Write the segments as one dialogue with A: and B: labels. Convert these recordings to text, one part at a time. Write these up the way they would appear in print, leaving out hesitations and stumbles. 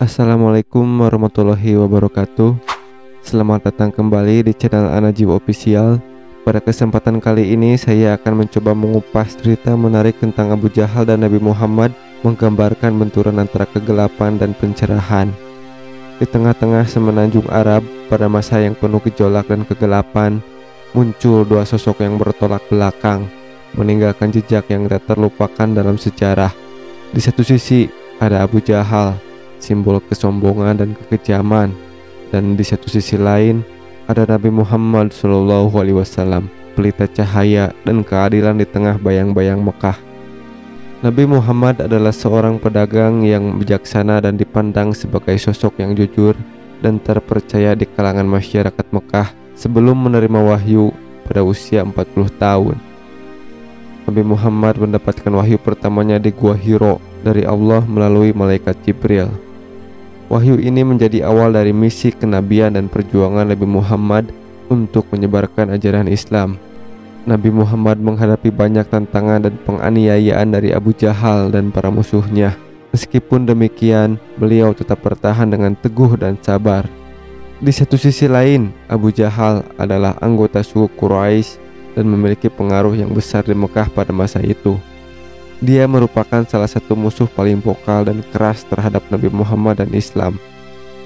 A: Assalamualaikum warahmatullahi wabarakatuh. Selamat datang kembali di channel An-Najib Official. Pada kesempatan kali ini saya akan mencoba mengupas cerita menarik tentang Abu Jahal dan Nabi Muhammad, menggambarkan benturan antara kegelapan dan pencerahan. Di tengah-tengah semenanjung Arab pada masa yang penuh gejolak dan kegelapan, muncul dua sosok yang bertolak belakang, meninggalkan jejak yang tak terlupakan dalam sejarah. Di satu sisi ada Abu Jahal, simbol kesombongan dan kekejaman, dan di satu sisi lain ada Nabi Muhammad SAW, pelita cahaya dan keadilan di tengah bayang-bayang Mekah. Nabi Muhammad adalah seorang pedagang yang bijaksana dan dipandang sebagai sosok yang jujur dan terpercaya di kalangan masyarakat Mekah sebelum menerima wahyu pada usia 40 tahun. Nabi Muhammad mendapatkan wahyu pertamanya di Gua Hiro dari Allah melalui malaikat Jibril. Wahyu ini menjadi awal dari misi kenabian dan perjuangan Nabi Muhammad untuk menyebarkan ajaran Islam. Nabi Muhammad menghadapi banyak tantangan dan penganiayaan dari Abu Jahal dan para musuhnya. Meskipun demikian, beliau tetap bertahan dengan teguh dan sabar. Di satu sisi lain, Abu Jahal adalah anggota suku Quraisy dan memiliki pengaruh yang besar di Mekah pada masa itu. Dia merupakan salah satu musuh paling vokal dan keras terhadap Nabi Muhammad dan Islam.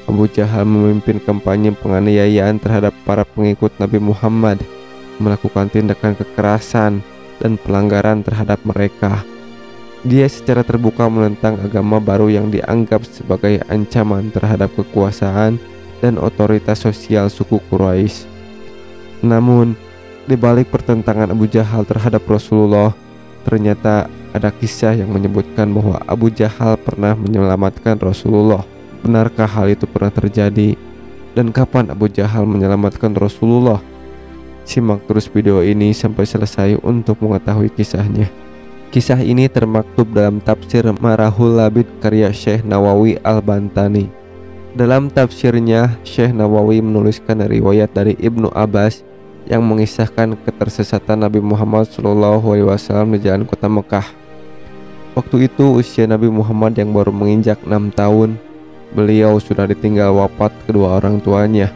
A: Abu Jahal memimpin kampanye penganiayaan terhadap para pengikut Nabi Muhammad, melakukan tindakan kekerasan dan pelanggaran terhadap mereka. Dia secara terbuka menentang agama baru yang dianggap sebagai ancaman terhadap kekuasaan dan otoritas sosial suku Quraisy. Namun, di balik pertentangan Abu Jahal terhadap Rasulullah, ternyata ada kisah yang menyebutkan bahwa Abu Jahal pernah menyelamatkan Rasulullah. Benarkah hal itu pernah terjadi? Dan kapan Abu Jahal menyelamatkan Rasulullah? Simak terus video ini sampai selesai untuk mengetahui kisahnya. Kisah ini termaktub dalam tafsir Marahul Labid karya Syekh Nawawi Al-Bantani. Dalam tafsirnya, Syekh Nawawi menuliskan riwayat dari Ibnu Abbas yang mengisahkan ketersesatan Nabi Muhammad SAW di jalan kota Mekah. Waktu itu usia Nabi Muhammad yang baru menginjak 6 tahun. Beliau sudah ditinggal wafat kedua orang tuanya.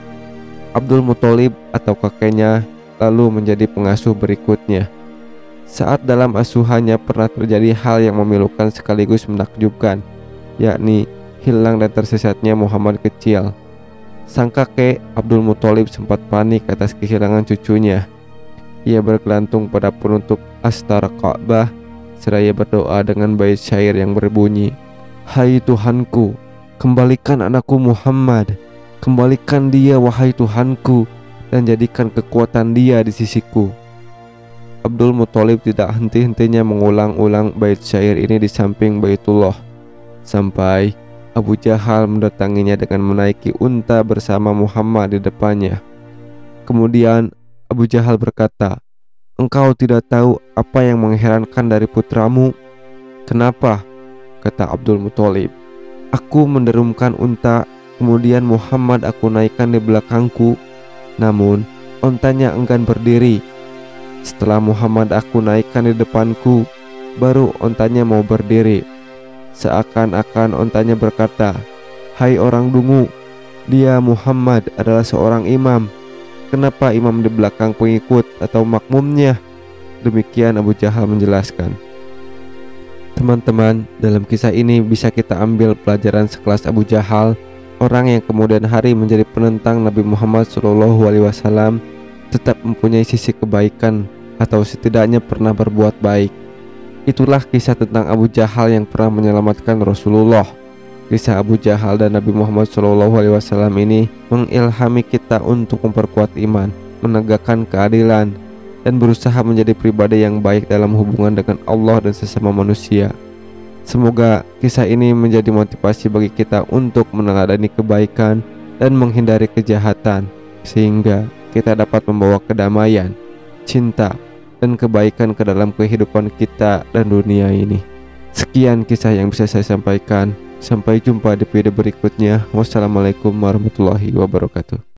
A: Abdul Muthalib atau kakeknya lalu menjadi pengasuh berikutnya. Saat dalam asuhannya pernah terjadi hal yang memilukan sekaligus menakjubkan, yakni hilang dan tersesatnya Muhammad kecil. Sang kakek Abdul Muthalib sempat panik atas kehilangan cucunya. Ia bergelantung pada penutup astara Ka'bah seraya berdoa dengan bait syair yang berbunyi, "Hai Tuhanku, kembalikan anakku Muhammad, kembalikan dia wahai Tuhanku, dan jadikan kekuatan dia di sisiku." Abdul Muthalib tidak henti-hentinya mengulang-ulang bait syair ini di samping Baitullah, sampai Abu Jahal mendatanginya dengan menaiki unta bersama Muhammad di depannya. Kemudian Abu Jahal berkata, "Engkau tidak tahu apa yang mengherankan dari putramu?" "Kenapa?" kata Abdul Muthalib. "Aku menderumkan unta, kemudian Muhammad aku naikkan di belakangku, namun ontanya enggan berdiri. Setelah Muhammad aku naikkan di depanku, baru ontanya mau berdiri. Seakan-akan ontanya berkata, 'Hai orang dungu, dia Muhammad adalah seorang imam. Kenapa imam di belakang pengikut atau makmumnya?' Demikian Abu Jahal menjelaskan. Teman-teman, dalam kisah ini bisa kita ambil pelajaran sekelas Abu Jahal, orang yang kemudian hari menjadi penentang Nabi Muhammad SAW, tetap mempunyai sisi kebaikan atau setidaknya pernah berbuat baik. Itulah kisah tentang Abu Jahal yang pernah menyelamatkan Rasulullah. Kisah Abu Jahal dan Nabi Muhammad SAW ini mengilhami kita untuk memperkuat iman, menegakkan keadilan, dan berusaha menjadi pribadi yang baik dalam hubungan dengan Allah dan sesama manusia. Semoga kisah ini menjadi motivasi bagi kita untuk meneladani kebaikan dan menghindari kejahatan, sehingga kita dapat membawa kedamaian, cinta, dan kebaikan ke dalam kehidupan kita dan dunia ini. Sekian kisah yang bisa saya sampaikan. Sampai jumpa di video berikutnya. Wassalamualaikum warahmatullahi wabarakatuh.